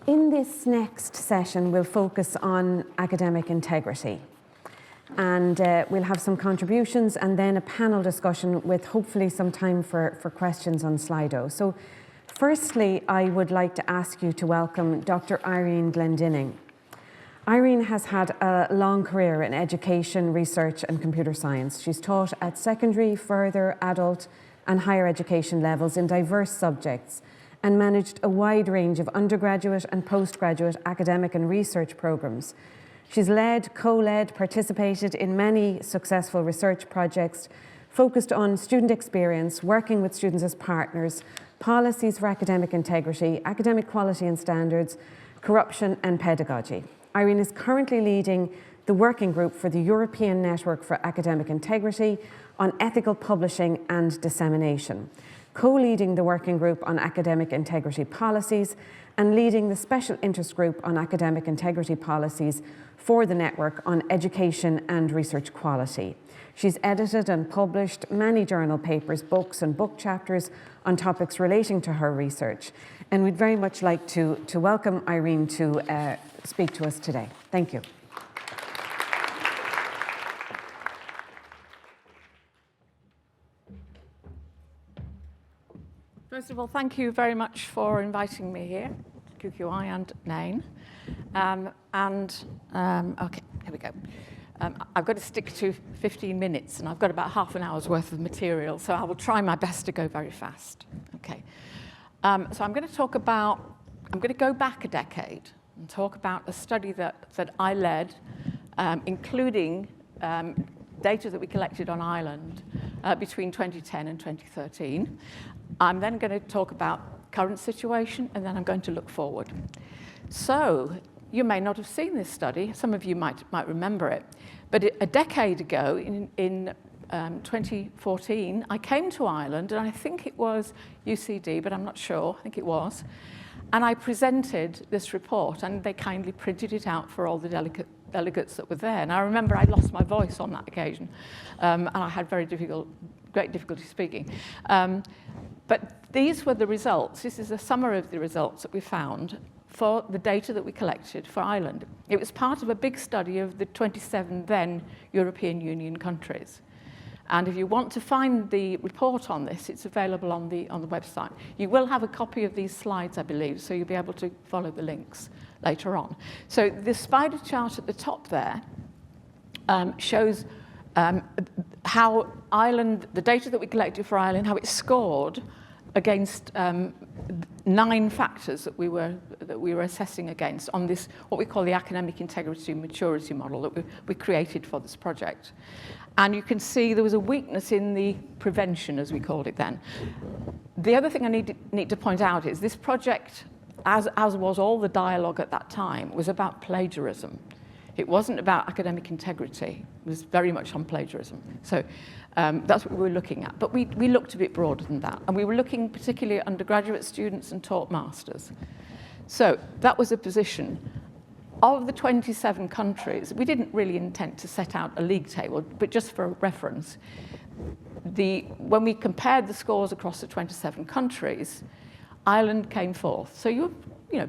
In this next session, we'll focus on academic integrity. And we'll have some contributions and then a panel discussion with hopefully some time for questions on Slido. So firstly, I would like to ask you to welcome Dr. Irene Glendinning. Irene has had a long career in education, research and computer science. She's taught at secondary, further, adult and higher education levels in diverse subjects and managed a wide range of undergraduate and postgraduate academic and research programs. She's led, co-led, participated in many successful research projects focused on student experience, working with students as partners, policies for academic integrity, academic quality and standards, corruption and pedagogy. Irene is currently leading the working group for the European Network for Academic Integrity on ethical publishing and dissemination, co-leading the working group on academic integrity policies and leading the special interest group on academic integrity policies for the network on education and research quality. She's edited and published many journal papers, books and book chapters on topics relating to her research. And we'd very much like to welcome Irene to speak to us today. Thank you. First of all, thank you very much for inviting me here, QQI and NAIN. Okay, here we go. I've got to stick to 15 minutes, and I've got about half an hour's worth of material, so I will try my best to go very fast. Okay. So I'm going to go back a decade and talk about a study that I led, including data that we collected on Ireland between 2010 and 2013. I'm then going to talk about current situation, and then I'm going to look forward. So you may not have seen this study. Some of you might remember it. But a decade ago, in 2014, I came to Ireland, and I think it was UCD, but I'm not sure. I think it was. And I presented this report, and they kindly printed it out for all the delegates that were there. And I remember I lost my voice on that occasion, and I had great difficulty speaking. But these were the results. This is a summary of the results that we found for the data that we collected for Ireland. It was part of a big study of the 27 then European Union countries. And if you want to find the report on this, it's available on the website. You will have a copy of these slides, I believe, so you'll be able to follow the links later on. So the spider chart at the top there shows how Ireland, the data that we collected for Ireland, how it scored against 9 factors that we were assessing against on this, what we call the academic integrity maturity model that we created for this project. And you can see there was a weakness in the prevention, as we called it then. The other thing I need to point out is this project, as was all the dialogue at that time, was about plagiarism. It wasn't about academic integrity. It was very much on plagiarism. So that's what we were looking at. But we looked a bit broader than that. And we were looking particularly at undergraduate students and taught masters. So that was a position. Of the 27 countries, we didn't really intend to set out a league table, but just for reference, when we compared the scores across the 27 countries, Ireland came fourth. So you're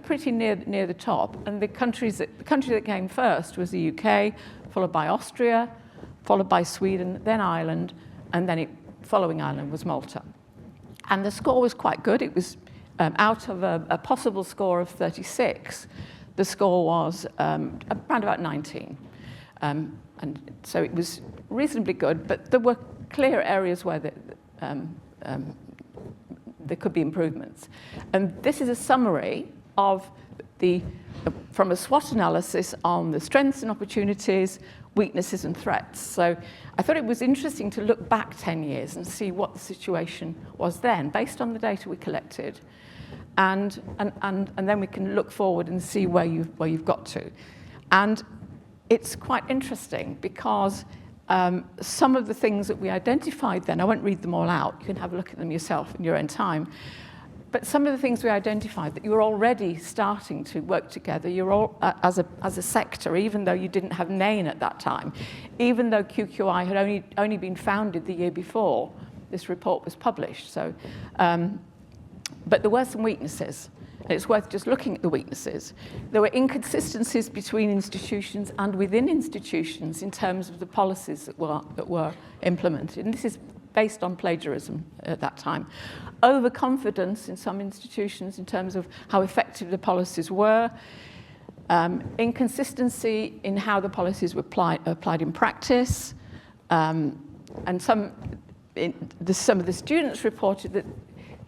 pretty near the top. And the country that came first was the UK, followed by Austria, followed by Sweden, then Ireland, and then following Ireland was Malta. And the score was quite good. It was out of a possible score of 36. The score was around about 19. And so it was reasonably good, but there were clear areas where there could be improvements. And this is a summary of from a SWOT analysis on the strengths and opportunities, weaknesses and threats. So I thought it was interesting to look back 10 years and see what the situation was then, based on the data we collected. And then we can look forward and see where you've got to. And it's quite interesting because some of the things that we identified then, I won't read them all out, you can have a look at them yourself in your own time, but some of the things we identified that you were already starting to work together, you're all as a sector, even though you didn't have NAIN at that time, even though QQI had only been founded the year before this report was published. So. But there were some weaknesses, it's worth just looking at the weaknesses. There were inconsistencies between institutions and within institutions in terms of the policies that were implemented. And this is based on plagiarism at that time. Overconfidence in some institutions in terms of how effective the policies were. Inconsistency in how the policies were applied in practice. And some of the students reported that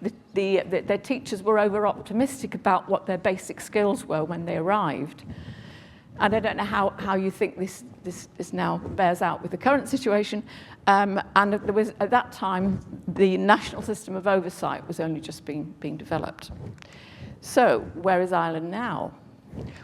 that their teachers were over-optimistic about what their basic skills were when they arrived. And I don't know how you think this now bears out with the current situation. And there was, at that time, the national system of oversight was only just being developed. So where is Ireland now?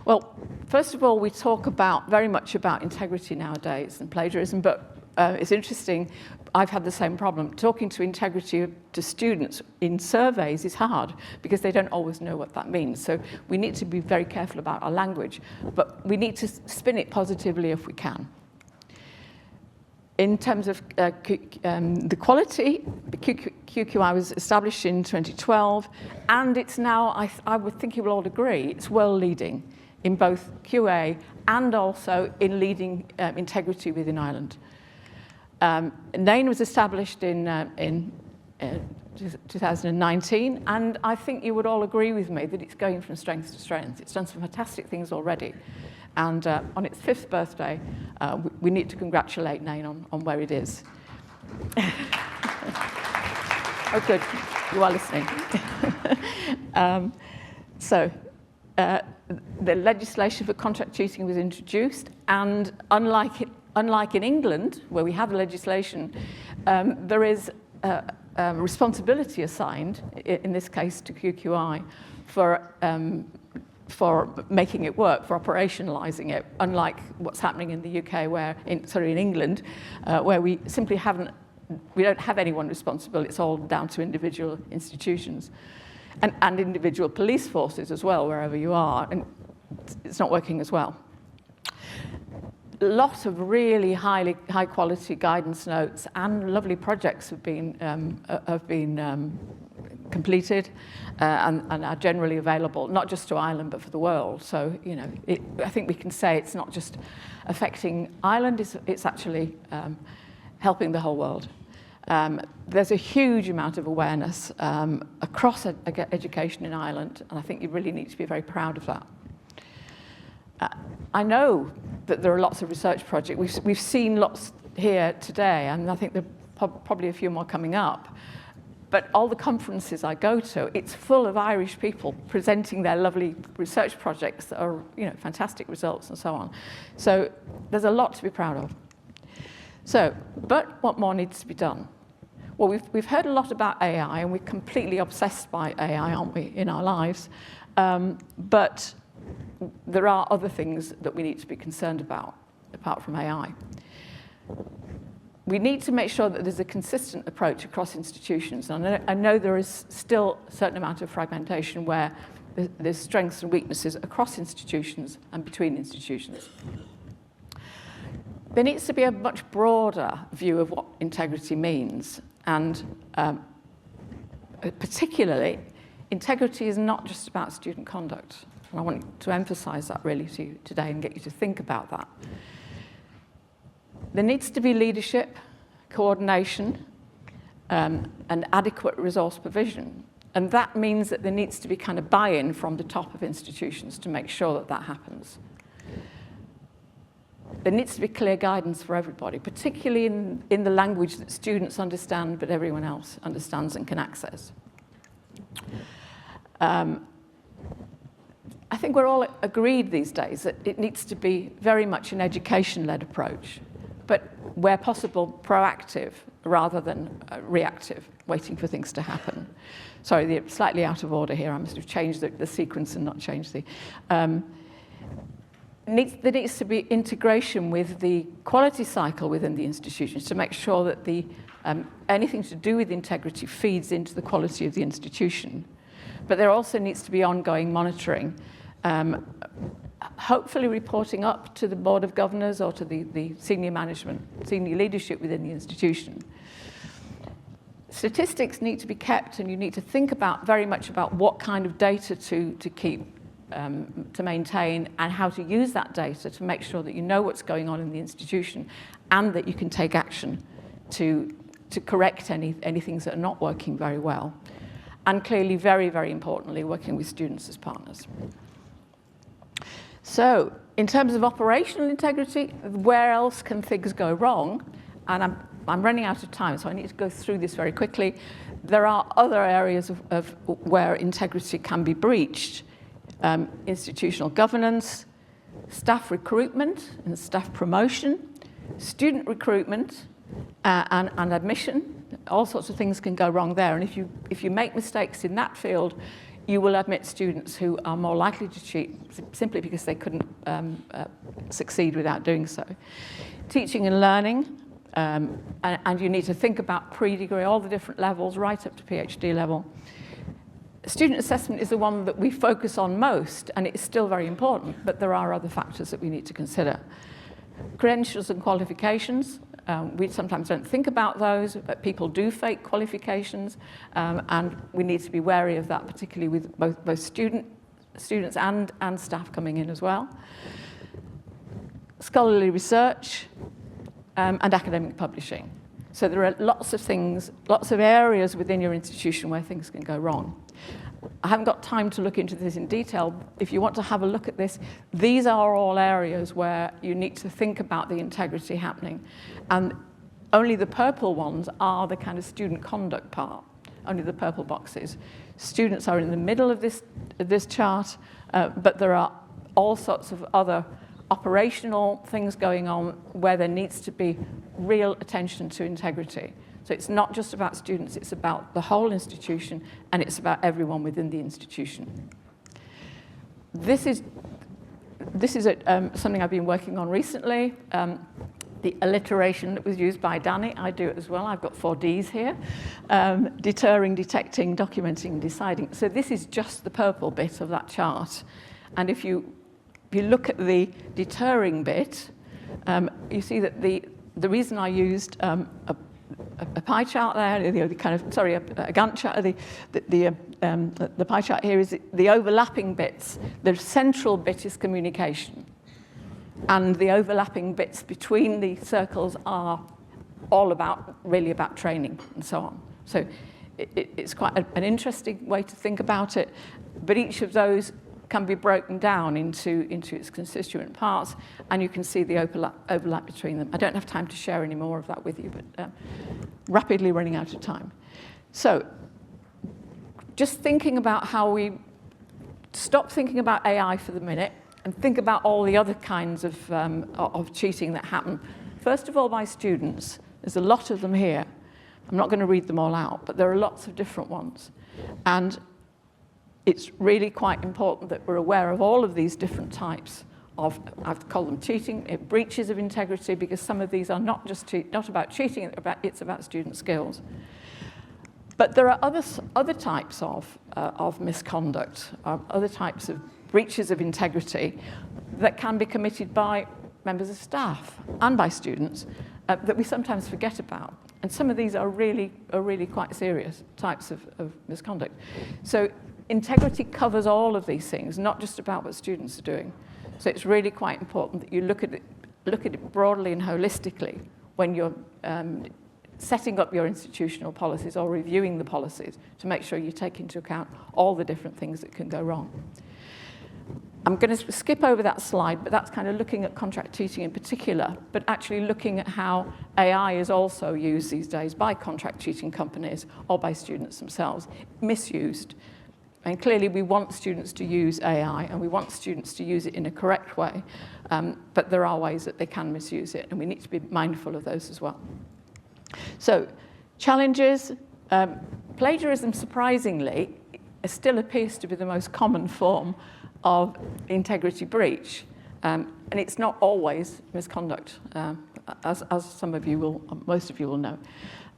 Well, first of all, we talk very much about integrity nowadays and plagiarism, but it's interesting, I've had the same problem. Talking to integrity to students in surveys is hard because they don't always know what that means. So we need to be very careful about our language, but we need to spin it positively if we can. In terms of the quality, the QQI was established in 2012, and it's now, I would think you will all agree, it's world leading in both QA and also in leading integrity within Ireland. NAIN was established in 2019, and I think you would all agree with me that it's going from strength to strength. It's done some fantastic things already. And on its 5th birthday, we need to congratulate NAIN on where it is. Oh, good. You are listening. The legislation for contract cheating was introduced, and unlike in England, where we have legislation, there is a responsibility assigned, in this case to QQI, for making it work, for operationalising it, unlike what's happening in the UK, in England, where we simply don't have anyone responsible. It's all down to individual institutions and individual police forces as well, wherever you are, and it's not working as well. Lots of really high quality guidance notes and lovely projects have been completed and are generally available, not just to Ireland but for the world. So I think we can say it's not just affecting Ireland; it's actually helping the whole world. There's a huge amount of awareness across education in Ireland, and I think you really need to be very proud of that. I know that there are lots of research projects. We've seen lots here today, and I think there are probably a few more coming up. But all the conferences I go to, it's full of Irish people presenting their lovely research projects that are, fantastic results and so on. So there's a lot to be proud of. So, but what more needs to be done? Well, we've heard a lot about AI, and we're completely obsessed by AI, aren't we, in our lives? But there are other things that we need to be concerned about, apart from AI. We need to make sure that there's a consistent approach across institutions. And I know there is still a certain amount of fragmentation where there's strengths and weaknesses across institutions and between institutions. There needs to be a much broader view of what integrity means. And particularly, integrity is not just about student conduct. And I want to emphasize that really to you today and get you to think about that. There needs to be leadership, coordination, and adequate resource provision. And that means that there needs to be kind of buy-in from the top of institutions to make sure that that happens. There needs to be clear guidance for everybody, particularly in the language that students understand but everyone else understands and can access. I think we're all agreed these days that it needs to be very much an education-led approach, but where possible, proactive rather than reactive, waiting for things to happen. Sorry, they're slightly out of order here. I must have changed the sequence and not changed the... There needs to be integration with the quality cycle within the institutions to make sure that anything to do with integrity feeds into the quality of the institution. But there also needs to be ongoing monitoring, hopefully reporting up to the Board of Governors or to the senior management, senior leadership within the institution. statistics need to be kept, and you need to think very much about what kind of data to keep, to maintain, and how to use that data to make sure that you know what's going on in the institution and that you can take action to correct any things that are not working very well. And clearly, very, very importantly, working with students as partners. So, in terms of operational integrity, where else can things go wrong? And I'm running out of time, so I need to go through this very quickly. There are other areas of where integrity can be breached. Institutional governance, staff recruitment and staff promotion, student recruitment and admission. All sorts of things can go wrong there. And if you make mistakes in that field, you will admit students who are more likely to cheat simply because they couldn't succeed without doing so. Teaching and learning, and you need to think about pre-degree, all the different levels, right up to PhD level. Student assessment is the one that we focus on most, and it's still very important, but there are other factors that we need to consider. Credentials and qualifications, we sometimes don't think about those, but people do fake qualifications, and we need to be wary of that, particularly with both students and staff coming in as well. Scholarly research and academic publishing. So there are lots of things, lots of areas within your institution where things can go wrong. I haven't got time to look into this in detail. If you want to have a look at this, these are all areas where you need to think about the integrity happening. And only the purple ones are the kind of student conduct part, only the purple boxes. Students are in the middle of this chart, but there are all sorts of other operational things going on where there needs to be real attention to integrity. So it's not just about students, it's about the whole institution, and it's about everyone within the institution. This is something I've been working on recently. The alliteration that was used by Danny, I do it as well. I've got 4 Ds here. Deterring, detecting, documenting, and deciding. So this is just the purple bit of that chart. And if you look at the deterring bit, you see that the reason I used a pie chart there, a Gantt chart. The pie chart here is the overlapping bits. The central bit is communication, and the overlapping bits between the circles are all really about training and so on. So it's quite an interesting way to think about it. But each of those can be broken down into its constituent parts, and you can see the overlap between them. I don't have time to share any more of that with you, but rapidly running out of time. So just thinking about how we stop thinking about AI for the minute and think about all the other kinds of cheating that happen. First of all, by students. There's a lot of them here. I'm not going to read them all out, but there are lots of different ones. And it's really quite important that we're aware of all of these different types of, I've called them cheating, breaches of integrity, because some of these are not about cheating, it's about student skills. But there are other types of misconduct, other types of breaches of integrity that can be committed by members of staff and by students that we sometimes forget about. And some of these are really quite serious types of misconduct. So integrity covers all of these things, not just about what students are doing. So it's really quite important that you look at it broadly and holistically when you're setting up your institutional policies or reviewing the policies to make sure you take into account all the different things that can go wrong. I'm going to skip over that slide, but that's kind of looking at contract cheating in particular, but actually looking at how AI is also used these days by contract cheating companies or by students themselves, misused. And clearly we want students to use AI and we want students to use it in a correct way, but there are ways that they can misuse it, and we need to be mindful of those as well. So, challenges. Plagiarism, surprisingly, still appears to be the most common form of integrity breach, and it's not always misconduct, as some of you will, most of you will know.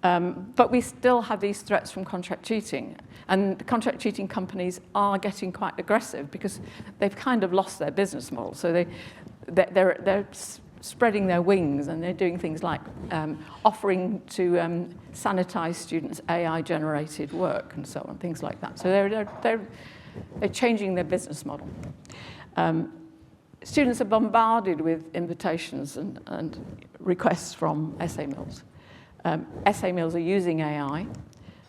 But we still have these threats from contract cheating, and the contract cheating companies are getting quite aggressive because they've kind of lost their business model. So they're spreading their wings, and they're doing things like offering to sanitize students' AI-generated work and so on, things like that. So they're changing their business model. Students are bombarded with invitations and requests from essay mills. Essay mills are using AI,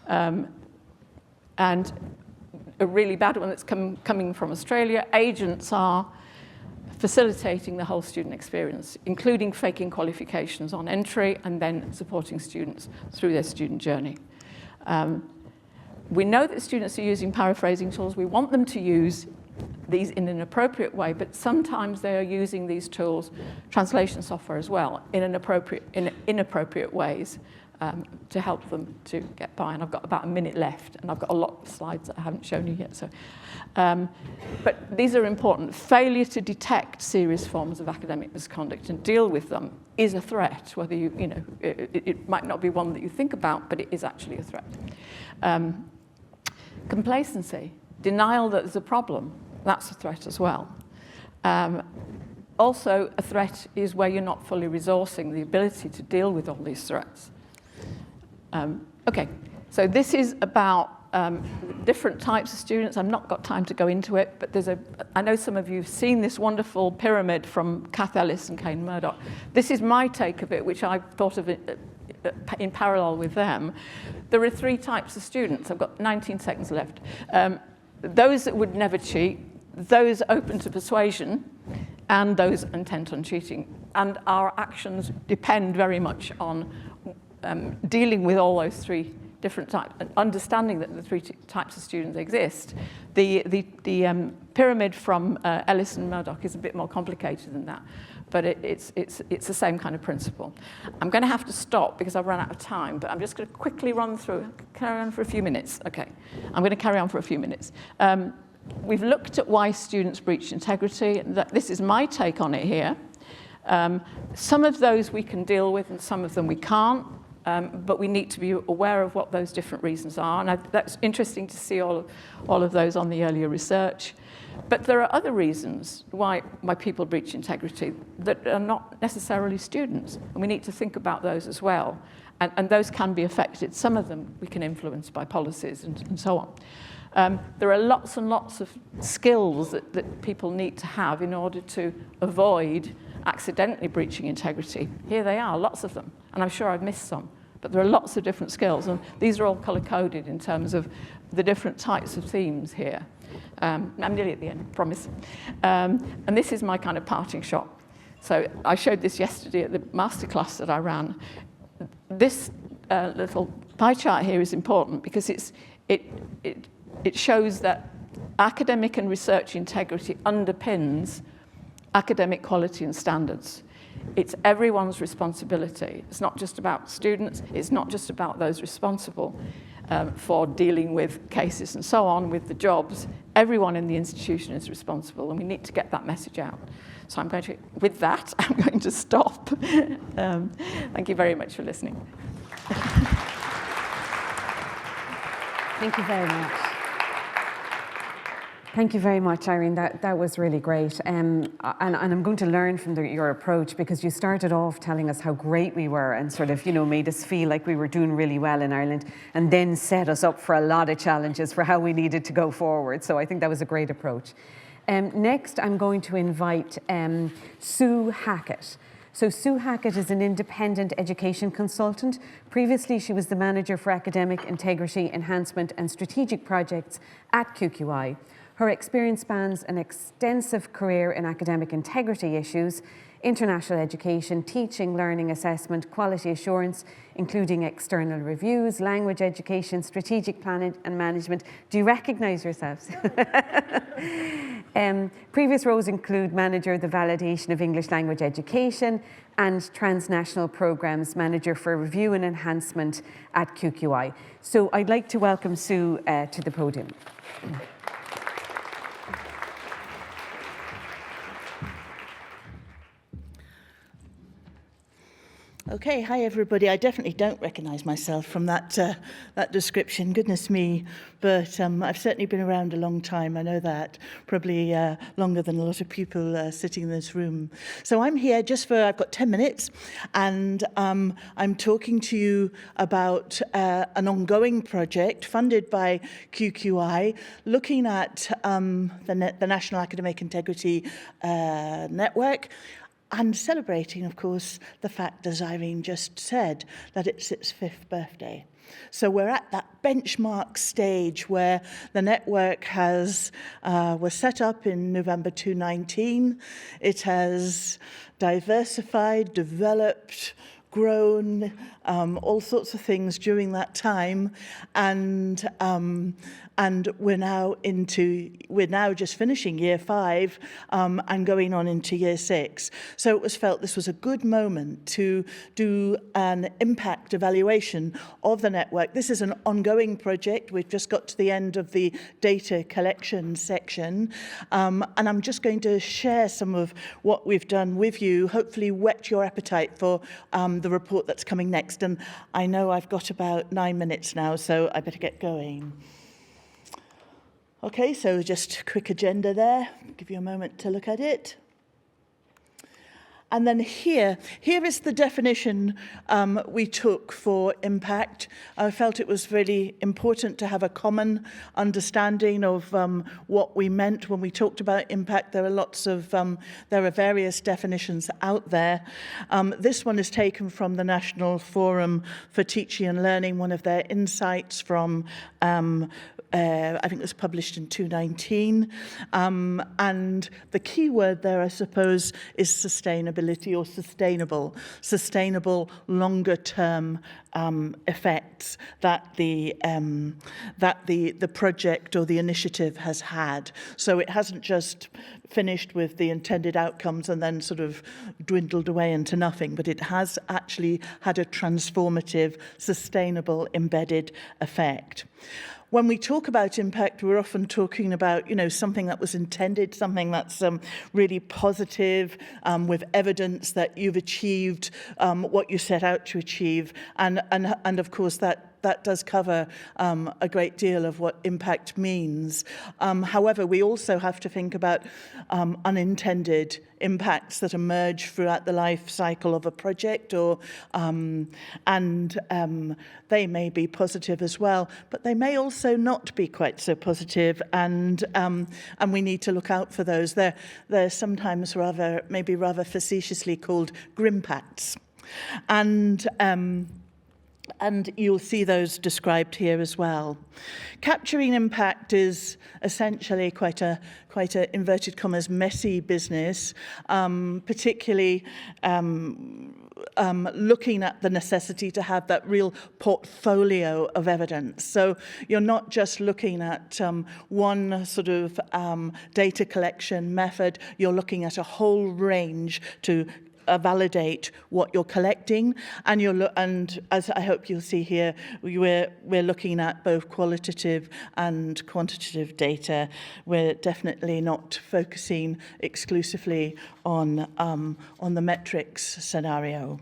and a really bad one that's coming from Australia, agents are facilitating the whole student experience, including faking qualifications on entry and then supporting students through their student journey. We know that students are using paraphrasing tools. We want them to use these in an appropriate way, but sometimes they are using these tools, translation software as well, in inappropriate ways to help them to get by. And I've got about a minute left, and I've got a lot of slides that I haven't shown you yet. So, but these are important. Failure to detect serious forms of academic misconduct and deal with them is a threat, whether it might not be one that you think about, but it is actually a threat. Complacency, denial that there's a problem, that's a threat as well. Also, a threat is where you're not fully resourcing the ability to deal with all these threats. Okay, so this is about different types of students. I've not got time to go into it, but I know some of you have seen this wonderful pyramid from Kath Ellis and Kane Murdoch. This is my take of it, which I've thought of it in parallel with them. There are 3 types of students. I've got 19 seconds left. Those that would never cheat, those open to persuasion, and those intent on cheating. And our actions depend very much on dealing with all those 3 different types, and understanding that the 3 types of students exist. The pyramid from Ellis and Murdoch is a bit more complicated than that, but it's the same kind of principle. I'm going to have to stop because I've run out of time, but I'm just going to quickly carry on for a few minutes. Okay, I'm going to carry on for a few minutes. We've looked at why students breach integrity. This is my take on it here. Some of those we can deal with and some of them we can't. But we need to be aware of what those different reasons are. And that's interesting to see all of those on the earlier research. But there are other reasons why people breach integrity that are not necessarily students. And we need to think about those as well. And those can be affected. Some of them we can influence by policies and so on. There are lots and lots of skills that people need to have in order to avoid accidentally breaching integrity. Here they are, lots of them. And I'm sure I've missed some. But there are lots of different skills, and these are all color-coded in terms of the different types of themes here. I'm nearly at the end, promise. And this is my kind of parting shot. So I showed this yesterday at the masterclass that I ran. This little pie chart here is important because it shows that academic and research integrity underpins academic quality and standards. It's everyone's responsibility. It's not just about students. It's not just about those responsible for dealing with cases and so on, with the jobs. Everyone in the institution is responsible, and we need to get that message out. So with that, I'm going to stop. Thank you very much for listening. Thank you very much. Thank you very much, Irene. That was really great. And I'm going to learn from your approach, because you started off telling us how great we were and sort of, made us feel like we were doing really well in Ireland, and then set us up for a lot of challenges for how we needed to go forward. So I think that was a great approach. Next, I'm going to invite Sue Hackett. So Sue Hackett is an independent education consultant. Previously, she was the manager for academic integrity, enhancement and strategic projects at QQI. Her experience spans an extensive career in academic integrity issues, international education, teaching, learning, assessment, quality assurance, including external reviews, language education, strategic planning and management. Do you recognise yourselves? Previous roles include manager of the validation of English language education and transnational programs manager for review and enhancement at QQI. So I'd like to welcome Sue to the podium. Okay, hi everybody. I definitely don't recognise myself from that description, goodness me. But I've certainly been around a long time, I know that, probably longer than a lot of people sitting in this room. So I'm here just for, I've got 10 minutes, and I'm talking to you about an ongoing project funded by QQI, looking at the National Academic Integrity Network, and celebrating, of course, the fact, as Irene just said, that it's its 5th birthday. So we're at that benchmark stage where the network was set up in November 2019. It has diversified, developed, grown, all sorts of things during that time, and we're now just finishing year 5 and going on into year 6. So it was felt this was a good moment to do an impact evaluation of the network. This is an ongoing project. We've just got to the end of the data collection section, and I'm just going to share some of what we've done with you, hopefully whet your appetite for the report that's coming next. And I know I've got about 9 minutes now, so I better get going. Okay, so just a quick agenda there. I'll give you a moment to look at it. And then here is the definition we took for impact. I felt it was really important to have a common understanding of what we meant when we talked about impact. There are various definitions out there. This one is taken from the National Forum for Teaching and Learning, one of their insights from I think it was published in 2019. And the key word there, I suppose, is sustainability or sustainable longer-term effects that the project or the initiative has had. So it hasn't just finished with the intended outcomes and then sort of dwindled away into nothing, but it has actually had a transformative, sustainable, embedded effect. When we talk about impact, we're often talking about, something that was intended, something that's really positive, with evidence that you've achieved what you set out to achieve, and of course that does cover a great deal of what impact means. However, we also have to think about unintended impacts that emerge throughout the life cycle of a project, and they may be positive as well, but they may also not be quite so positive, and we need to look out for those. They're sometimes maybe rather facetiously called grimpacts, and you'll see those described here as well. Capturing impact is essentially quite a inverted commas messy business, particularly looking at the necessity to have that real portfolio of evidence. So you're not just looking at one sort of data collection method, you're looking at a whole range to validate what you're collecting, and as I hope you'll see here, we're looking at both qualitative and quantitative data. We're definitely not focusing exclusively on the metrics scenario.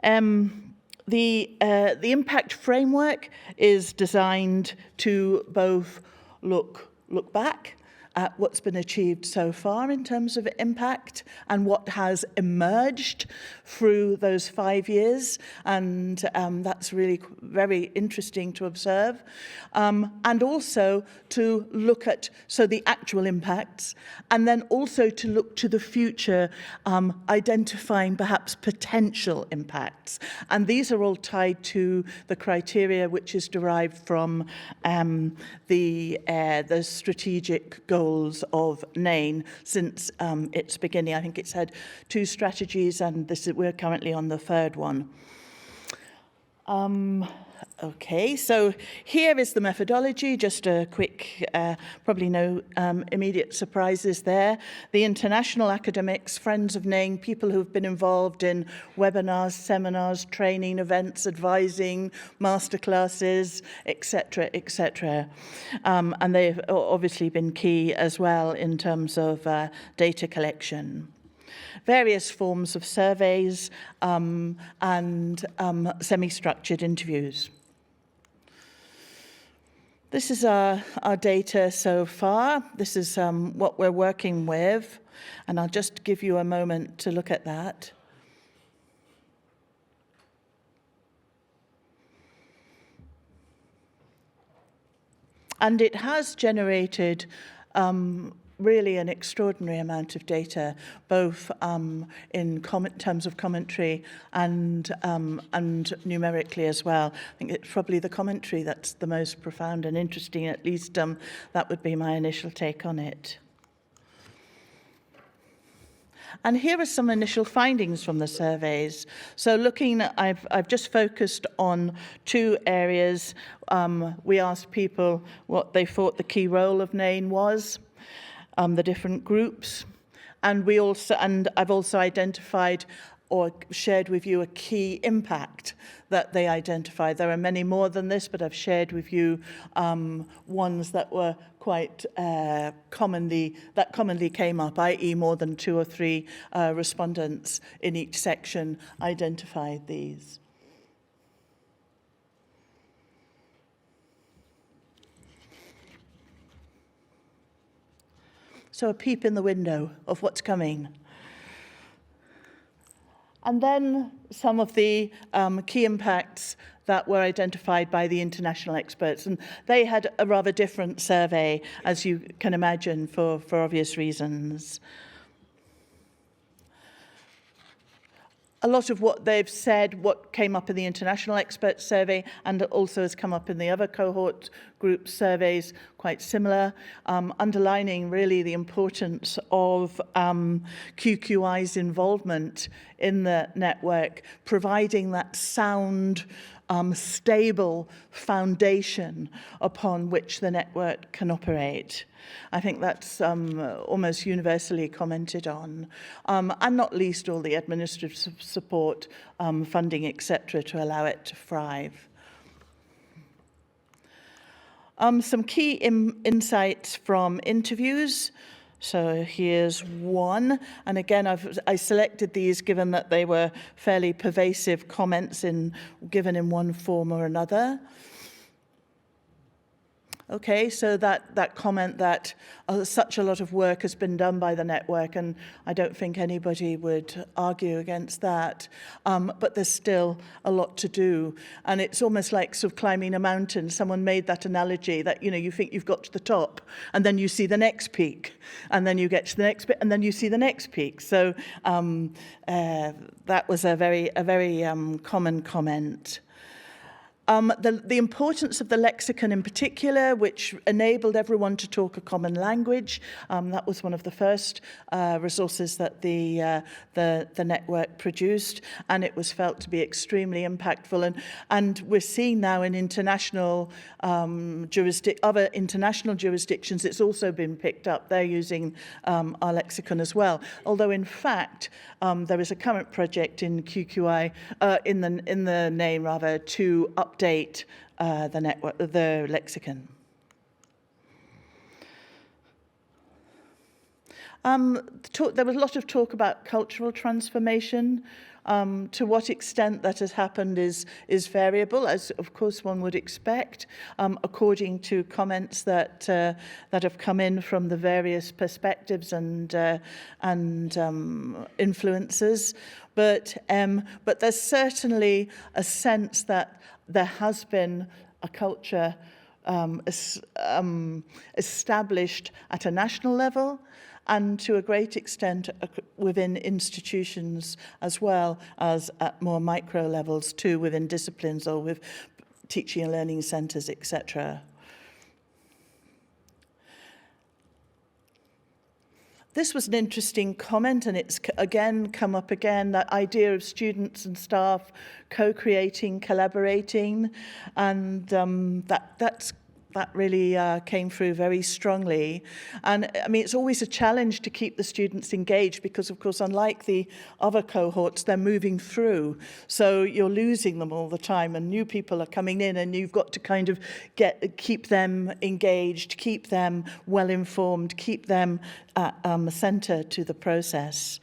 The impact framework is designed to both look back at what's been achieved so far in terms of impact and what has emerged through those 5 years, and that's really very interesting to observe, and also to look at the actual impacts, and then also to look to the future, identifying perhaps potential impacts, and these are all tied to the criteria which is derived from the strategic goals of NAIN since its beginning. I think it's had 2 strategies, and we're currently on the 3rd one. Okay, so here is the methodology, just a quick, probably no immediate surprises there. The international academics, friends of NAIN, people who've been involved in webinars, seminars, training, events, advising, masterclasses, etc., etc. And they've obviously been key as well in terms of data collection. various forms of surveys and semi-structured interviews. This is our data so far. This is what we're working with, and I'll just give you a moment to look at that. And it has generated really an extraordinary amount of data, both in terms of commentary and numerically as well. I think it's probably the commentary that's the most profound and interesting. At least that would be my initial take on it. And here are some initial findings from the surveys. So I've just focused on two areas. We asked people what they thought the key role of NAIN was, the different groups, and I've also identified or shared with you a key impact that they identified. There are many more than this, but I've shared with you ones that were quite commonly came up, i.e. more than 2 or 3 respondents in each section identified these. So a peep in the window of what's coming. And then some of the key impacts that were identified by the international experts. And they had a rather different survey, as you can imagine, for obvious reasons. A lot of what they've said, what came up in the international expert survey, and also has come up in the other cohort group surveys, quite similar, underlining really the importance of QQI's involvement in the network, providing that sound, stable foundation upon which the network can operate. I think that's almost universally commented on, and not least all the administrative support, funding, etc., to allow it to thrive. Some key insights from interviews. So here's one, and again, I selected these given that they were fairly pervasive comments given in one form or another. Okay, so that comment that such a lot of work has been done by the network, and I don't think anybody would argue against that, but there's still a lot to do. And it's almost like sort of climbing a mountain. Someone made that analogy that, you think you've got to the top, and then you see the next peak, and then you get to the next bit, and then you see the next peak. So that was a very common comment. The importance of the lexicon in particular, which enabled everyone to talk a common language. That was one of the first resources that the network produced, and it was felt to be extremely impactful. And we're seeing now in international other international jurisdictions, it's also been picked up. They're using our lexicon as well. Although in fact, there is a current project in QQI, in the NAIN rather, to update the lexicon. There was a lot of talk about cultural transformation. To what extent that has happened is variable, as of course one would expect, according to comments that have come in from the various perspectives and influences. But there's certainly a sense that there has been a culture established at a national level, and to a great extent within institutions as well as at more micro levels too, within disciplines or with teaching and learning centres, etc. This was an interesting comment, and it's again come up again, that idea of students and staff co-creating, collaborating, and that really came through very strongly. And I mean, it's always a challenge to keep the students engaged because, of course, unlike the other cohorts, they're moving through. So you're losing them all the time, and new people are coming in, and you've got to kind of keep them engaged, keep them well informed, keep them at centre to the process.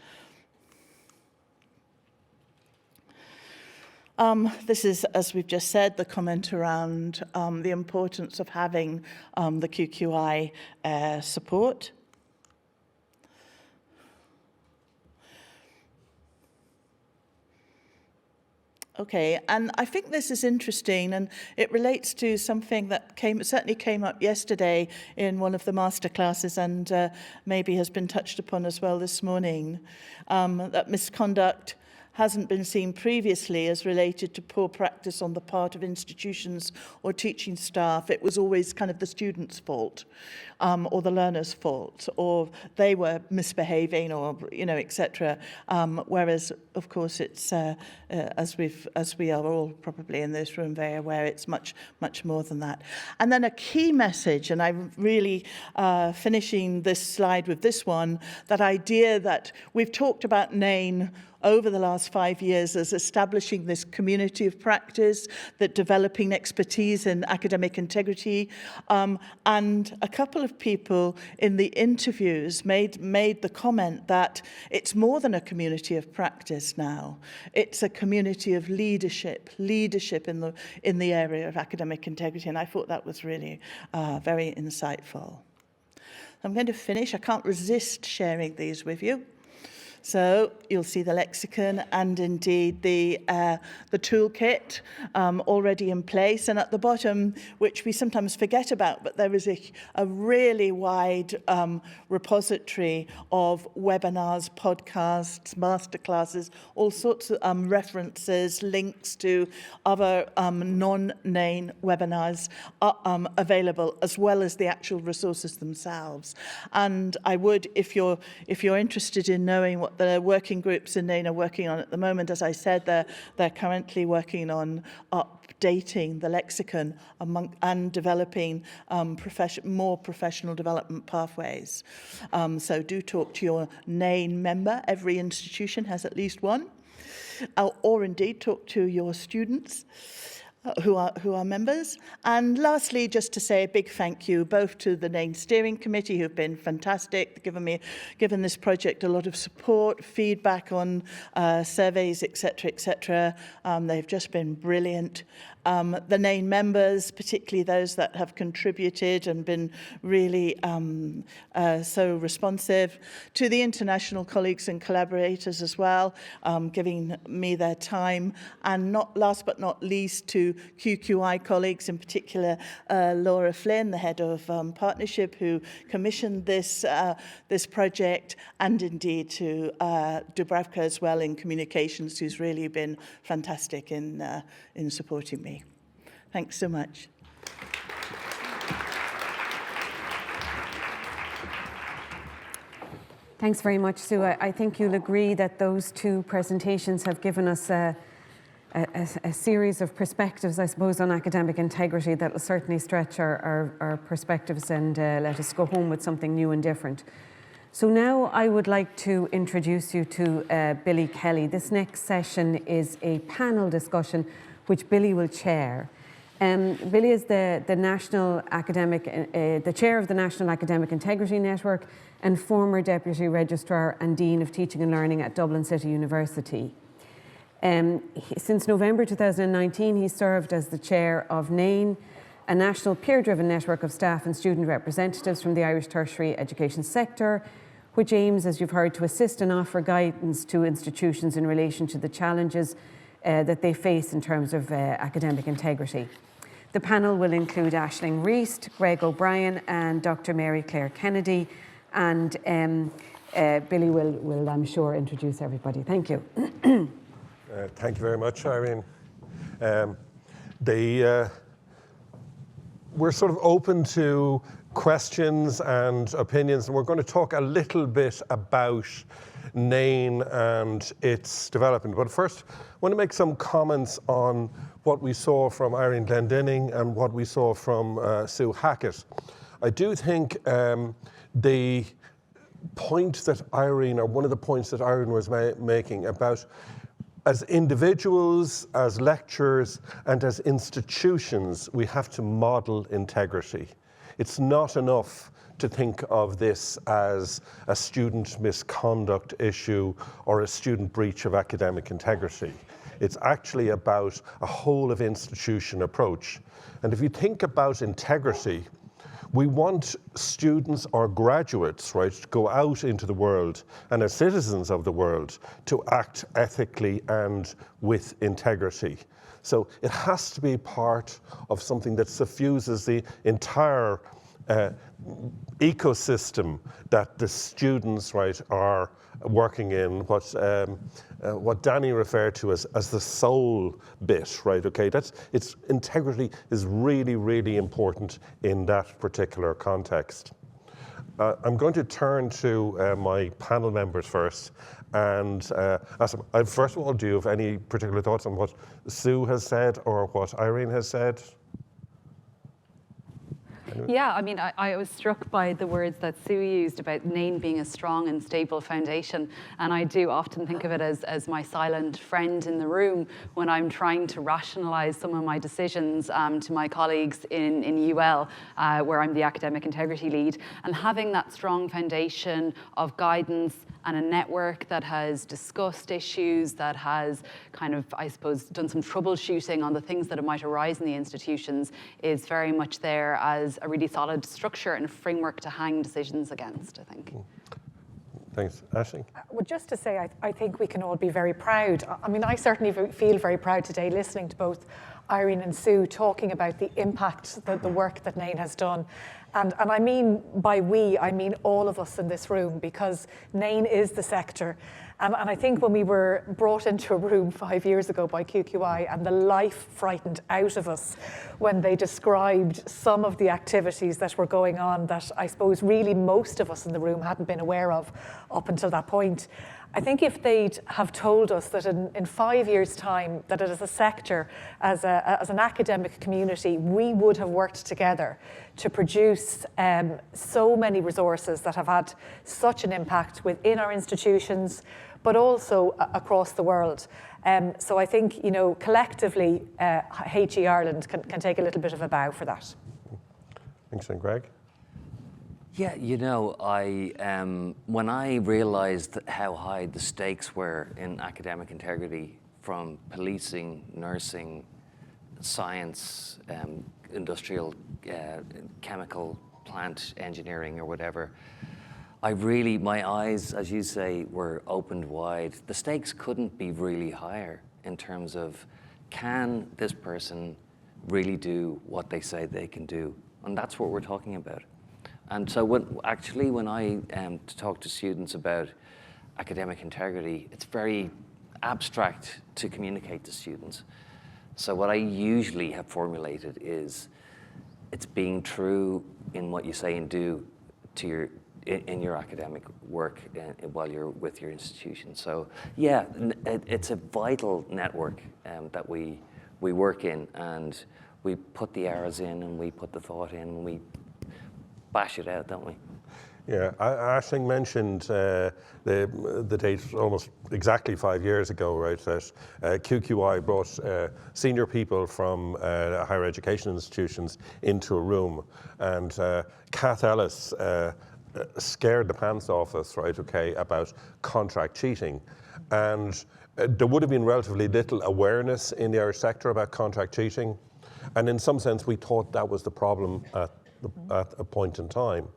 This is, as we've just said, the comment around the importance of having the QQI support. Okay, and I think this is interesting, and it relates to something that certainly came up yesterday in one of the master classes, and maybe has been touched upon as well this morning, that misconduct hasn't been seen previously as related to poor practice on the part of institutions or teaching staff. It was always kind of the student's fault, or the learner's fault, or they were misbehaving, or etc. Whereas, of course, it's as we are all probably in this room very aware, it's much more than that. And then a key message, and I'm really finishing this slide with this one, that idea that we've talked about NAIN over the last 5 years as establishing this community of practice, that developing expertise in academic integrity, and a couple of people in the interviews made the comment that it's more than a community of practice now. It's a community of leadership in the area of academic integrity, and I thought that was really very insightful. I'm going to finish. I can't resist sharing these with you. So you'll see the lexicon and indeed the toolkit already in place. And at the bottom, which we sometimes forget about, but there is a really wide repository of webinars, podcasts, masterclasses, all sorts of references, links to other non-NAIN webinars available, as well as the actual resources themselves. And I would, if you're interested in knowing what the working groups in NAIN are working on at the moment, as I said, they're currently working on updating the lexicon and developing more professional development pathways. So do talk to your NAIN member. Every institution has at least one. Or indeed talk to your students who are members. And lastly, just to say a big thank you both to the NAIN Steering Committee, who've been fantastic, given this project a lot of support, feedback on surveys, etc. They've just been brilliant. The NAIN members, particularly those that have contributed and been really so responsive, to the international colleagues and collaborators as well, giving me their time, and last but not least to QQI colleagues, in particular Laura Flynn, the head of partnership, who commissioned this project, and indeed to Dubravka as well in communications, who's really been fantastic in supporting me. Thanks so much. Thanks very much, Sue. I think you'll agree that those two presentations have given us a series of perspectives, I suppose, on academic integrity that will certainly stretch our perspectives and let us go home with something new and different. So now I would like to introduce you to Billy Kelly. This next session is a panel discussion which Billy will chair. Billy is the chair of the National Academic Integrity Network and former Deputy Registrar and Dean of Teaching and Learning at Dublin City University. Since November 2019, he served as the chair of NAIN, a national peer-driven network of staff and student representatives from the Irish tertiary education sector, which aims, as you've heard, to assist and offer guidance to institutions in relation to the challenges that they face in terms of academic integrity. The panel will include Aisling Reast, Greg O'Brien and Dr. Mary Claire Kennedy, and Billy will, I'm sure, introduce everybody. Thank you. Thank you very much, Irene. We're sort of open to questions and opinions, and we're going to talk a little bit about NAIN and its development. But first, I want to make some comments on what we saw from Irene Glendinning and what we saw from Sue Hackett. I do think the point that Irene, or one of the points that Irene was making about as individuals, as lecturers, and as institutions, we have to model integrity. It's not enough to think of this as a student misconduct issue or a student breach of academic integrity. It's actually about a whole of institution approach. And if you think about integrity, we want students or graduates, right, to go out into the world and as citizens of the world to act ethically and with integrity. So it has to be part of something that suffuses the entire ecosystem that the students, right, are working in, what Danny referred to as the soul bit, right? Okay, integrity is really, really important in that particular context. I'm going to turn to my panel members first, and ask them, first of all, do you have any particular thoughts on what Sue has said or what Irene has said? Yeah, I mean, I was struck by the words that Sue used about NAIN being a strong and stable foundation. And I do often think of it as my silent friend in the room when I'm trying to rationalize some of my decisions to my colleagues in UL, where I'm the academic integrity lead. And having that strong foundation of guidance and a network that has discussed issues, that has kind of, I suppose, done some troubleshooting on the things that might arise in the institutions is very much there as a really solid structure and a framework to hang decisions against, I think. Thanks. Aisling? Well, just to say, I think we can all be very proud. I mean, I certainly feel very proud today listening to both Irene and Sue talking about the impact, the work that NAIN has done. And I mean by we, I mean all of us in this room, because NAIN is the sector. And I think when we were brought into a room 5 years ago by QQI, and the life frightened out of us when they described some of the activities that were going on that I suppose really most of us in the room hadn't been aware of up until that point. I think if they'd have told us that in 5 years' time, that as a sector, as an academic community, we would have worked together to produce so many resources that have had such an impact within our institutions, but also across the world. So I think, you know, collectively, HE Ireland can take a little bit of a bow for that. Thanks, and Greg? Yeah, you know, when I realized how high the stakes were in academic integrity, from policing, nursing, science, industrial, chemical, plant engineering or whatever, my eyes, as you say, were opened wide. The stakes couldn't be really higher in terms of, can this person really do what they say they can do? And that's what we're talking about. And so when I talk to students about academic integrity, it's very abstract to communicate to students. So what I usually have formulated is, it's being true in what you say and do to in your academic work while you're with your institution. So yeah, it's a vital network that we work in, and we put the hours in and we put the thought in and we bash it out, don't we? Yeah, Aisling mentioned the date almost exactly 5 years ago, right, that QQI brought senior people from higher education institutions into a room, and Kath Ellis scared the pants off us, right, okay, about contract cheating. And there would have been relatively little awareness in the Irish sector about contract cheating. And in some sense, we thought that was the problem at a point in time.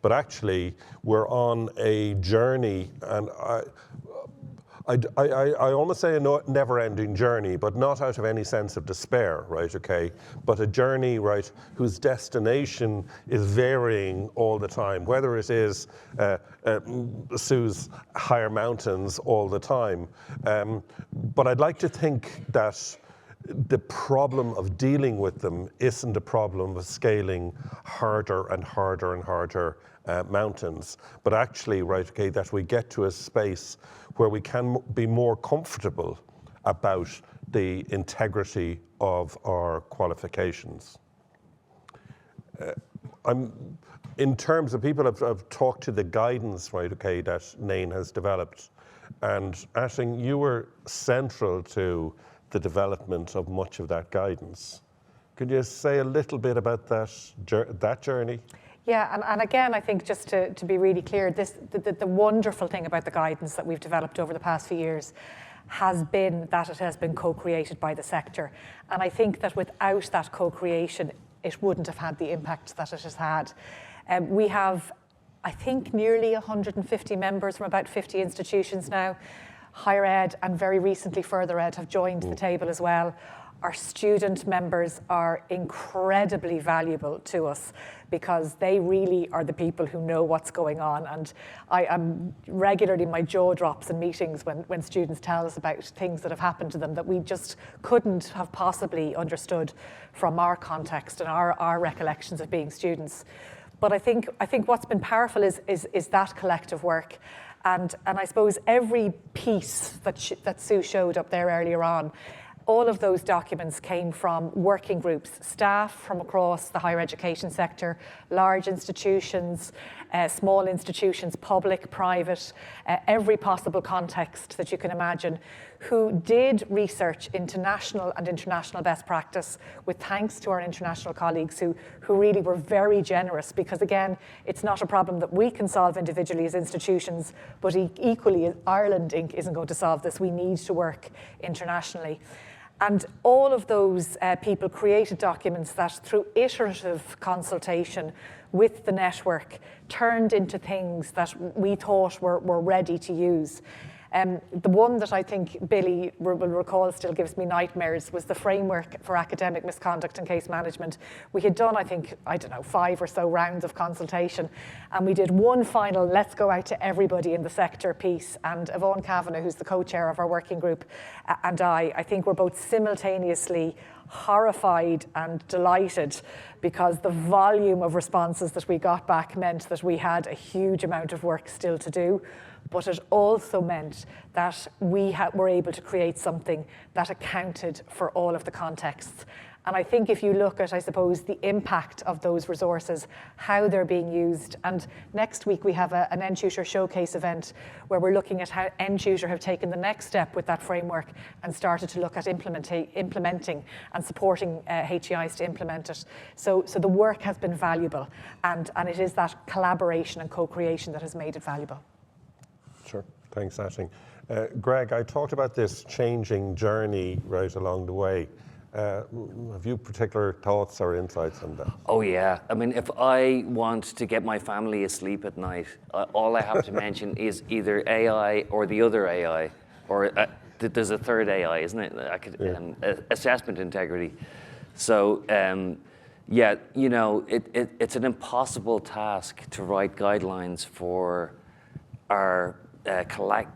But actually, we're on a journey, and I almost say a never-ending journey, but not out of any sense of despair, right, okay? But a journey, right, whose destination is varying all the time, whether it is Sue's higher mountains all the time. But I'd like to think that the problem of dealing with them isn't a problem of scaling harder and harder and harder mountains, but actually, right, okay, that we get to a space where we can be more comfortable about the integrity of our qualifications. In terms of people have talked to the guidance, right, okay, that NAIN has developed, and Aisling, you were central to the development of much of that guidance. Could you say a little bit about that journey? Yeah, and again, I think just to be really clear, the wonderful thing about the guidance that we've developed over the past few years has been that it has been co-created by the sector. And I think that without that co-creation, it wouldn't have had the impact that it has had. We have, I think, nearly 150 members from about 50 institutions now. Higher ed and very recently further ed have joined the table as well. Our student members are incredibly valuable to us because they really are the people who know what's going on. And I am regularly, my jaw drops in meetings when students tell us about things that have happened to them that we just couldn't have possibly understood from our context and our recollections of being students. But I think what's been powerful is that collective work. And I suppose every piece that Sue showed up there earlier on, all of those documents came from working groups, staff from across the higher education sector, large institutions, small institutions, public, private, every possible context that you can imagine, who did research into national and international best practice, with thanks to our international colleagues who really were very generous, because again, it's not a problem that we can solve individually as institutions, but equally Ireland Inc. isn't going to solve this. We need to work internationally. And all of those people created documents that, through iterative consultation with the network, turned into things that we thought were ready to use. The one that I think Billy will recall still gives me nightmares was the framework for academic misconduct and case management. We had done, I think, 5 or so rounds of consultation, and we did one final let's go out to everybody in the sector piece. And Yvonne Kavanagh, who's the co-chair of our working group, and I think we're both simultaneously horrified and delighted, because the volume of responses that we got back meant that we had a huge amount of work still to do. But it also meant that we were able to create something that accounted for all of the contexts. And I think if you look at, I suppose, the impact of those resources, how they're being used, and next week we have an NTutor showcase event where we're looking at how NTutor have taken the next step with that framework and started to look at implementing and supporting HEIs to implement it. So the work has been valuable, and it is that collaboration and co-creation that has made it valuable. Sure, thanks, Aisling. Greg, I talked about this changing journey right along the way. Have you particular thoughts or insights on that? Oh yeah, I mean, if I want to get my family asleep at night, all I have to mention is either AI or the other AI, or there's a third AI, isn't it? Assessment integrity. So yeah, you know, it's an impossible task to write guidelines for our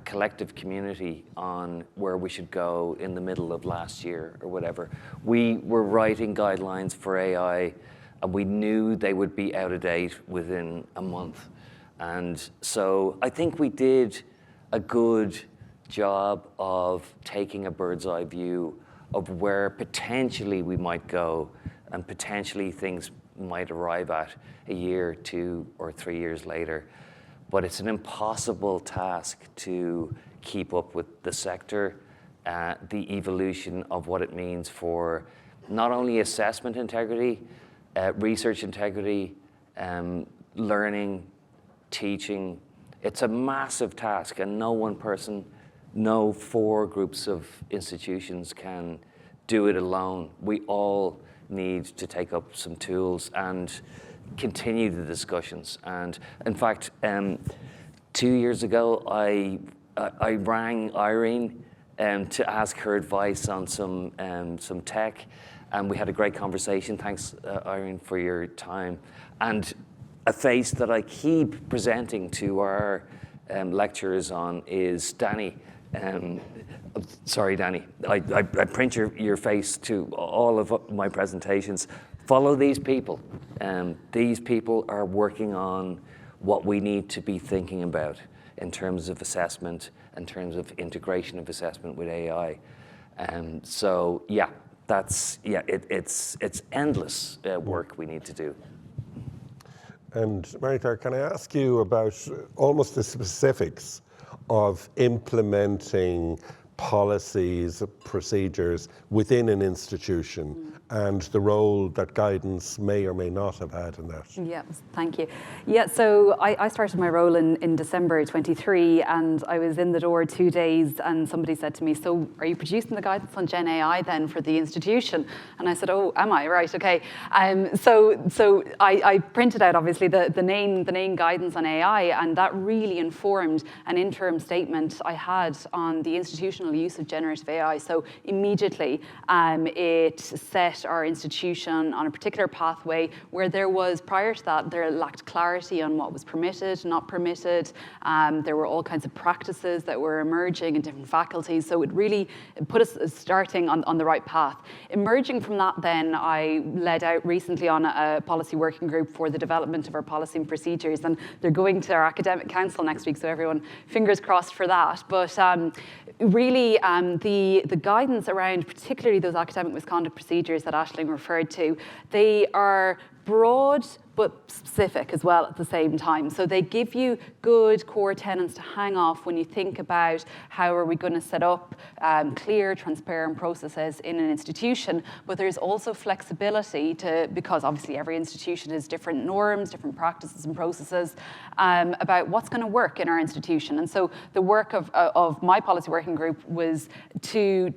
collective community on where we should go in the middle of last year or whatever. We were writing guidelines for AI, and we knew they would be out of date within a month. And so I think we did a good job of taking a bird's eye view of where potentially we might go, and potentially things might arrive at a year, 2 or 3 years later. But it's an impossible task to keep up with the sector, the evolution of what it means for not only assessment integrity, research integrity, learning, teaching. It's a massive task, and no one person, no 4 groups of institutions can do it alone. We all need to take up some tools and continue the discussions. And in fact, 2 years ago, I rang Irene to ask her advice on some tech, and we had a great conversation. Thanks, Irene, for your time. And a face that I keep presenting to our lecturers on is Danny. Sorry, Danny. I print your face to all of my presentations. Follow these people. These people are working on what we need to be thinking about in terms of assessment, in terms of integration of assessment with AI. So yeah, it's endless work we need to do. And Mary-Claire, can I ask you about almost the specifics of implementing policies, procedures within an institution and the role that guidance may or may not have had in that. Yeah, thank you. Yeah, so I started my role in December 23, and I was in the door 2 days, and somebody said to me, so are you producing the guidance on Gen AI then for the institution? And I said, oh, am I? Right, okay. So I printed out, obviously, the NAIN guidance on AI, and that really informed an interim statement I had on the institutional use of generative AI. So immediately, it set our institution on a particular pathway where there was, prior to that, there lacked clarity on what was permitted, not permitted. There were all kinds of practices that were emerging in different faculties. So it really put us starting on the right path. Emerging from that then, I led out recently on a policy working group for the development of our policy and procedures. And they're going to our academic council next week, so everyone, fingers crossed for that. But really, the guidance around particularly those academic misconduct procedures that Aisling referred to, they are broad but specific as well at the same time. So they give you good core tenets to hang off when you think about how are we going to set up clear, transparent processes in an institution, but there's also flexibility because obviously every institution has different norms, different practices and processes about what's going to work in our institution. And so the work of my policy working group was to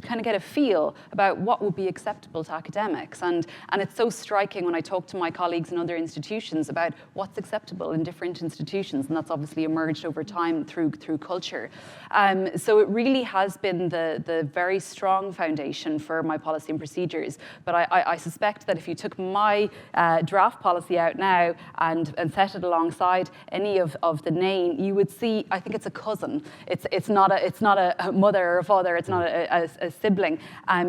kind of get a feel about what would be acceptable to academics. And it's so striking when I talk to my colleagues in other institutions about what's acceptable in different institutions, and that's obviously emerged over time through culture. So it really has been the very strong foundation for my policy and procedures. But I suspect that if you took my draft policy out now and set it alongside any of the NAIN, you would see, I think it's a cousin. It's not a mother or a father. It's not a sibling.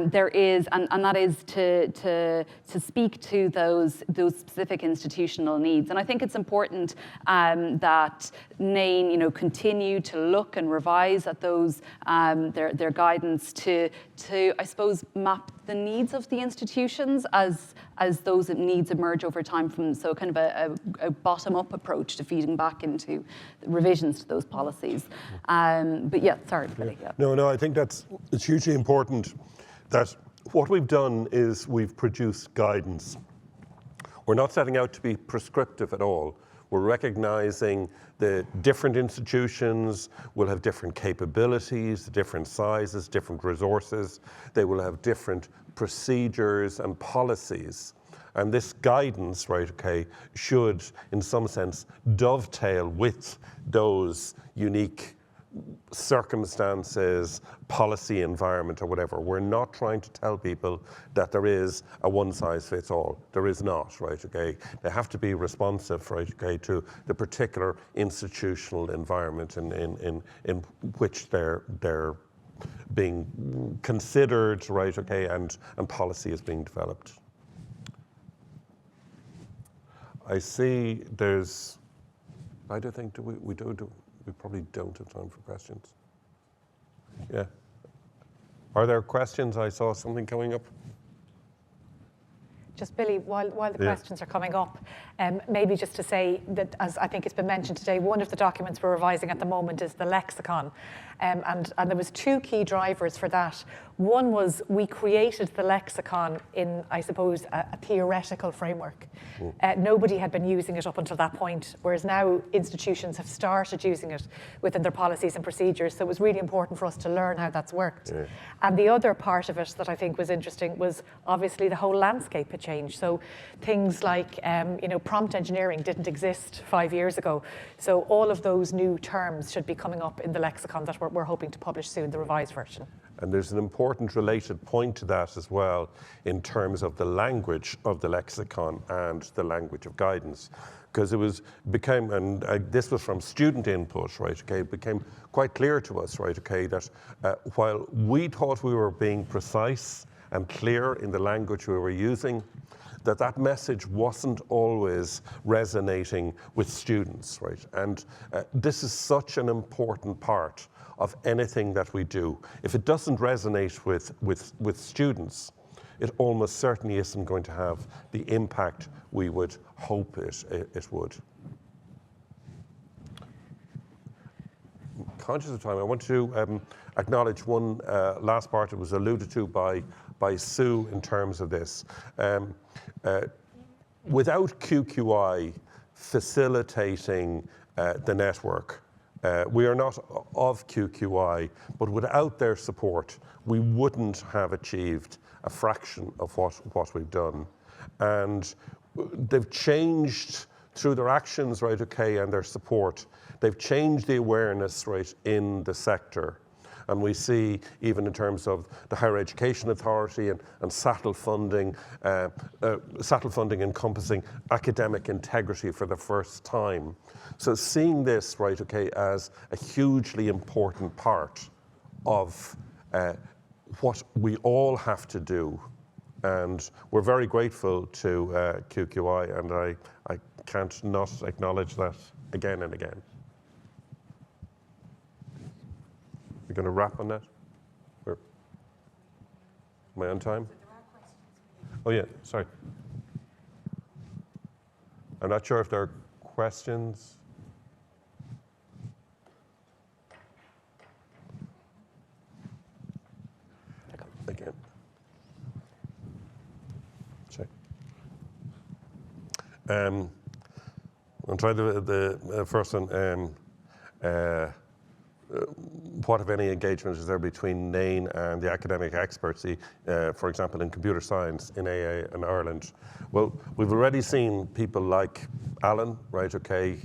There is, and that is to speak to those specific institutional needs. And I think it's important that NAIN, continue to look and revise at those their guidance to I suppose map the needs of the institutions as those needs emerge over time from kind of a bottom-up approach to feeding back into revisions to those policies. But yeah, sorry. Yeah. No, I think it's hugely important that what we've done is we've produced guidance. We're not setting out to be prescriptive at all. We're recognizing the different institutions will have different capabilities, different sizes, different resources. They will have different procedures and policies. And this guidance, should, in some sense, dovetail with those unique circumstances, policy environment, or whatever. We're not trying to tell people that there is a one-size-fits-all. There is not, They have to be responsive, to the particular institutional environment in which they're being considered, and policy is being developed. I see there's, I don't think we probably don't have time for questions. Yeah. Are there questions? I saw something coming up. Just Billy, while the questions are coming up, maybe just to say that, as I think it's been mentioned today, one of the documents we're revising at the moment is the lexicon. And there was 2 key drivers for that. One was we created the lexicon in, I suppose, a theoretical framework. Nobody had been using it up until that point, whereas now institutions have started using it within their policies and procedures. So it was really important for us to learn how that's worked. Yeah. And the other part of it that I think was interesting was obviously the whole landscape had changed. So things like, prompt engineering didn't exist 5 years ago. So all of those new terms should be coming up in the lexicon that we're hoping to publish soon, the revised version. And there's an important related point to that as well in terms of the language of the lexicon and the language of guidance. Because this was from student input, it became quite clear to us, that while we thought we were being precise and clear in the language we were using, that message wasn't always resonating with students, And this is such an important part of anything that we do. If it doesn't resonate with students, it almost certainly isn't going to have the impact we would hope it would. Conscious of time, I want to acknowledge one last part that was alluded to by by Sue in terms of this. Without QQI facilitating the network, we are not of QQI, but without their support, we wouldn't have achieved a fraction of what we've done. And they've changed through their actions, right, okay, and their support. They've changed the awareness, right, in the sector. And we see, even in terms of the Higher Education Authority and SATL funding encompassing academic integrity for the first time. So seeing this, right, okay, as a hugely important part of what we all have to do. And we're very grateful to QQI, and I can't not acknowledge that again and again. You're going to wrap on that? Or am I on time? Oh yeah, sorry. I'm not sure if there are questions. Again. Check. I'll try the first one. What, if any, engagement is there between NAIN and the academic experts, for example, in computer science in AA in Ireland? Well, we've already seen people like Alan, right, okay,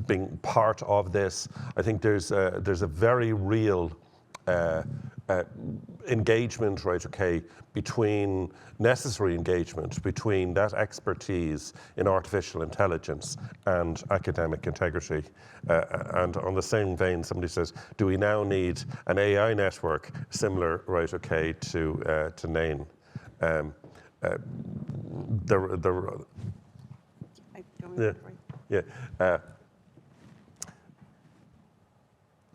being part of this. I think there's a very real engagement, right, okay, necessary engagement between that expertise in artificial intelligence and academic integrity. And on the same vein, somebody says, do we now need an AI network similar, right, okay, to NAIN?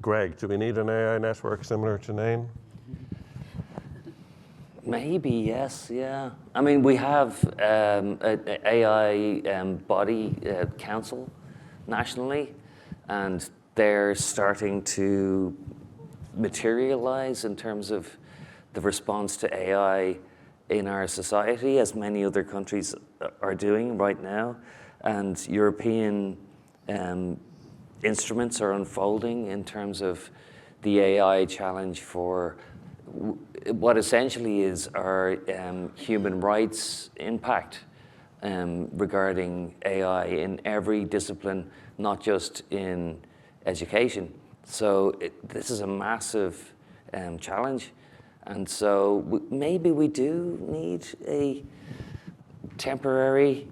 Greg, do we need an AI network similar to NAIN? Maybe, yes, yeah. I mean, we have an AI body council nationally, and they're starting to materialize in terms of the response to AI in our society, as many other countries are doing right now. And European instruments are unfolding in terms of the AI challenge for what essentially is our human rights impact regarding AI in every discipline, not just in education. So this is a massive challenge. And so maybe we do need a temporary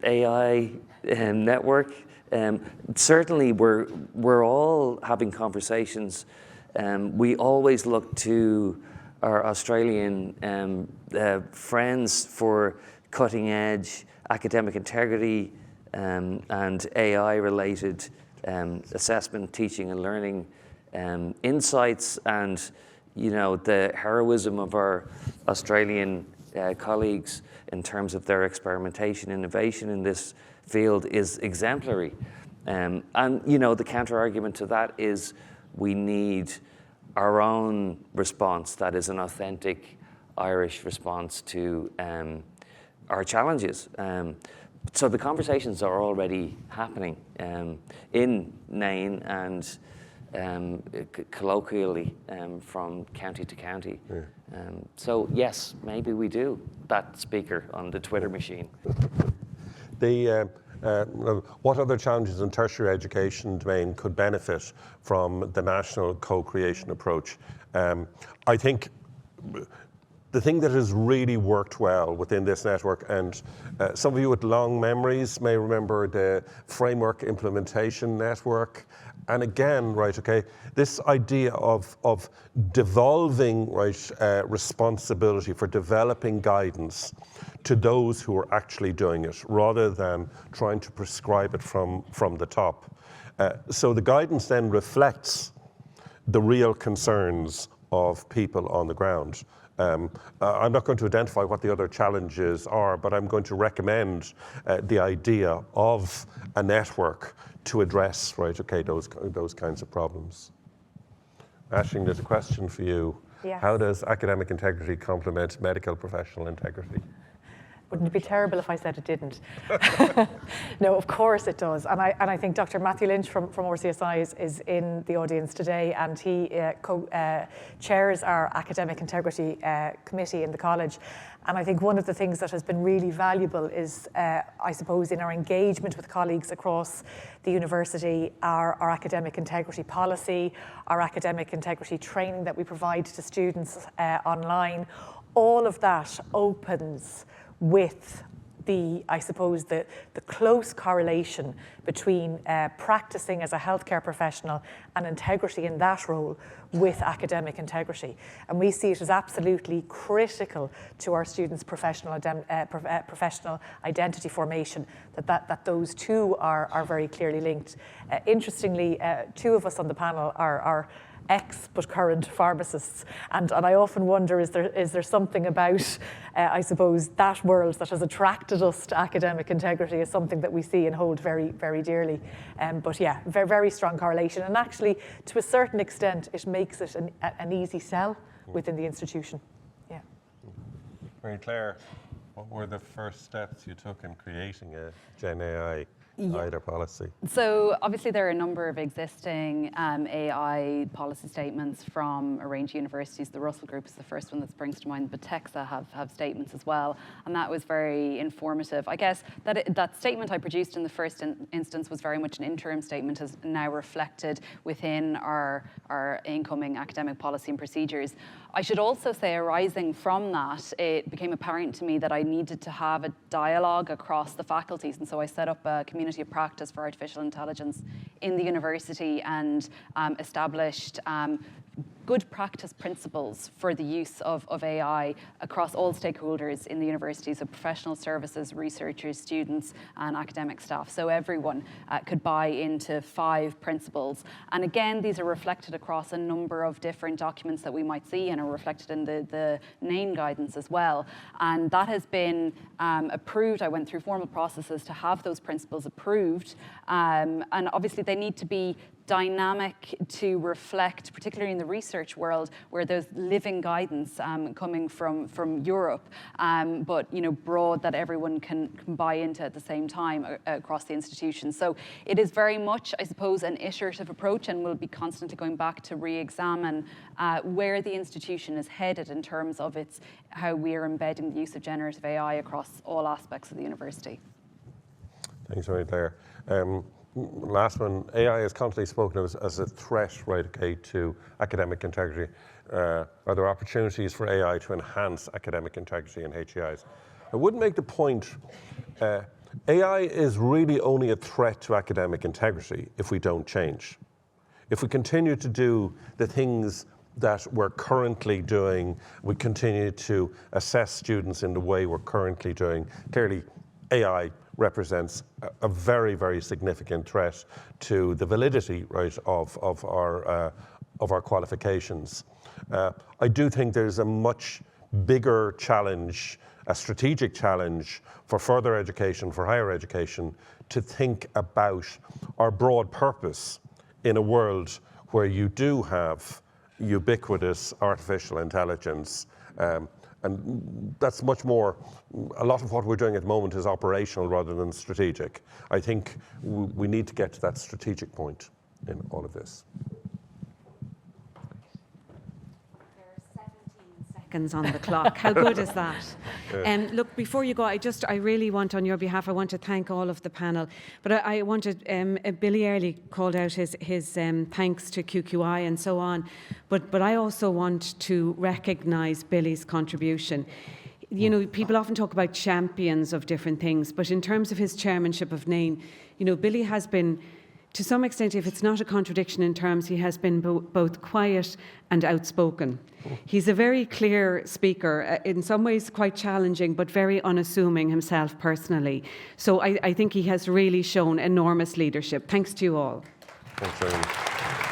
AI network. Certainly we're all having conversations. We always look to our Australian friends for cutting edge academic integrity and AI-related assessment, teaching and learning insights, and the heroism of our Australian colleagues in terms of their experimentation, innovation in this field is exemplary. And the counter-argument to that is we need our own response that is an authentic Irish response to our challenges. So the conversations are already happening in NAIN and colloquially from county to county. Yeah. So yes, maybe we do that speaker on the Twitter machine. What other challenges in tertiary education domain could benefit from the national co-creation approach? I think the thing that has really worked well within this network, and some of you with long memories may remember the framework implementation network. And again, right, okay, this idea of devolving, right, responsibility for developing guidance to those who are actually doing it, rather than trying to prescribe it from the top. So the guidance then reflects the real concerns of people on the ground. I'm not going to identify what the other challenges are, but I'm going to recommend the idea of a network to address, right, okay, those kinds of problems. Aisling, there's a question for you. Yes. How does academic integrity complement medical professional integrity? Wouldn't it be terrible if I said it didn't? No, of course it does. And I think Dr. Matthew Lynch from RCSI is in the audience today, and he chairs our Academic Integrity Committee in the college. And I think one of the things that has been really valuable is, I suppose, in our engagement with colleagues across the university, our academic integrity policy, our academic integrity training that we provide to students online. All of that opens with I suppose, the close correlation between practicing as a healthcare professional and integrity in that role with academic integrity. And we see it as absolutely critical to our students' professional identity formation, that those two are very clearly linked. Interestingly, two of us on the panel are ex but current pharmacists, and I often wonder, is there something about I suppose that world that has attracted us to academic integrity is something that we see and hold very, very dearly. But yeah, very, very strong correlation, and actually to a certain extent it makes it an easy sell within the institution. Yeah. Very Claire, what were the first steps you took in creating a Gen AI IDA policy? So obviously there are a number of existing AI policy statements from a range of universities. The Russell Group is the first one that springs to mind, but TEXA have statements as well, and that was very informative. I guess that statement I produced in the first instance was very much an interim statement, as now reflected within our incoming academic policy and procedures. I should also say, arising from that, it became apparent to me that I needed to have a dialogue across the faculties, and so I set up a community of practice for artificial intelligence in the university and established good practice principles for the use of AI across all stakeholders in the university, so professional services, researchers, students, and academic staff. So everyone could buy into 5 principles. And again, these are reflected across a number of different documents that we might see and are reflected in the NAIN guidance as well. And that has been approved. I went through formal processes to have those principles approved. And obviously they need to be dynamic to reflect, particularly in the research world, where there's living guidance coming from Europe, but broad, that everyone can buy into at the same time across the institution. So it is very much, I suppose, an iterative approach, and we'll be constantly going back to re-examine where the institution is headed in terms of how we are embedding the use of generative AI across all aspects of the university. Thanks very Claire. Last one, AI is constantly spoken of as a threat, right, okay, to academic integrity. Are there opportunities for AI to enhance academic integrity in HEIs? I would make the point, AI is really only a threat to academic integrity if we don't change. If we continue to do the things that we're currently doing, we continue to assess students in the way we're currently doing, clearly AI represents a very, very significant threat to the validity, right, of our qualifications. I do think there's a much bigger challenge, a strategic challenge for further education, for higher education, to think about our broad purpose in a world where you do have ubiquitous artificial intelligence. And that's much more, a lot of what we're doing at the moment is operational rather than strategic. I think we need to get to that strategic point in all of this. Seconds on the clock. How good is that? Look, before you go, I really want, on your behalf, I want to thank all of the panel. But I wanted, Billy Early called out his thanks to QQI and so on. But I also want to recognise Billy's contribution. People often talk about champions of different things, but in terms of his chairmanship of NAIN, Billy has been, to some extent, if it's not a contradiction in terms, he has been both quiet and outspoken. He's a very clear speaker, in some ways quite challenging, but very unassuming himself personally. So I think he has really shown enormous leadership. Thanks to you all. Thanks very much.